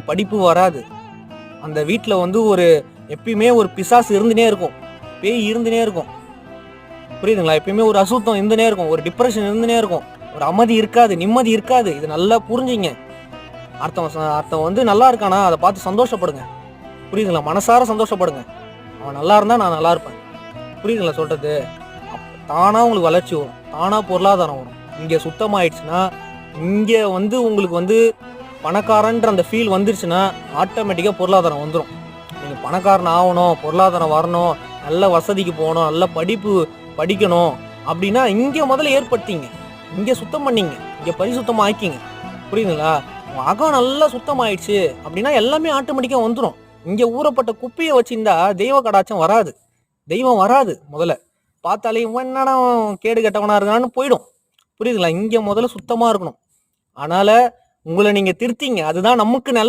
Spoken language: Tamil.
படிப்பு வராது. அந்த வீட்ல வந்து எப்பயுமே ஒரு பிசாசு இருந்துனே இருக்கும், பேய் இருந்துனே இருக்கும். புரியுதுங்களா? எப்பயுமே ஒரு அசுத்தம் இருந்துனே இருக்கும், ஒரு டிப்ரெஷன் இருந்துனே இருக்கும், ஒரு அமைதி இருக்காது, நிம்மதி இருக்காது. இது நல்லா புரிஞ்சுங்க. அர்த்தம் வந்து நல்லா இருக்கானா அதை பார்த்து சந்தோஷப்படுங்க. புரியுதுங்களா? மனசார சந்தோஷப்படுங்க. அவன் நல்லா இருந்தா நான் நல்லா இருப்பேன். புரியுதுங்களா சொல்றது? தானா உங்களுக்கு வளர்ச்சி வரும், தானா பொருளாதாரம் வரும். இங்க சுத்தமாயிடுச்சுன்னா, இங்க வந்து உங்களுக்கு வந்து பணக்காரன்ற அந்த ஃபீல் வந்துருச்சுன்னா ஆட்டோமேட்டிக்கா பொருளாதாரம் வந்துடும். நீங்க பணக்காரன் ஆகணும், பொருளாதாரம் வரணும், நல்ல வசதிக்கு போகணும், நல்ல படிப்பு படிக்கணும் அப்படின்னா இங்க முதல்ல ஏற்படுத்திங்க, இங்க சுத்தம் பண்ணீங்க, இங்க பரிசுத்தமா ஆக்கிங்க. புரியுதுங்களா? அகம் நல்லா சுத்தம் ஆயிடுச்சு அப்படின்னா எல்லாமே ஆட்டோமேட்டிக்கா வந்துடும். இங்க ஊறப்பட்ட குப்பையை வச்சிருந்தா தெய்வ கடாட்சம் வராது, தெய்வம் வராது. முதல்ல பார்த்தாலே இவன் என்னடா கேடு கெட்டவனா இருக்கான்னு போயிடும். புரியுதுங்களா? இங்க முதல்ல சுத்தமா இருக்கணும். அதனால உங்களை நீங்க திருத்திங்க, அதுதான் நமக்கு நல்லது.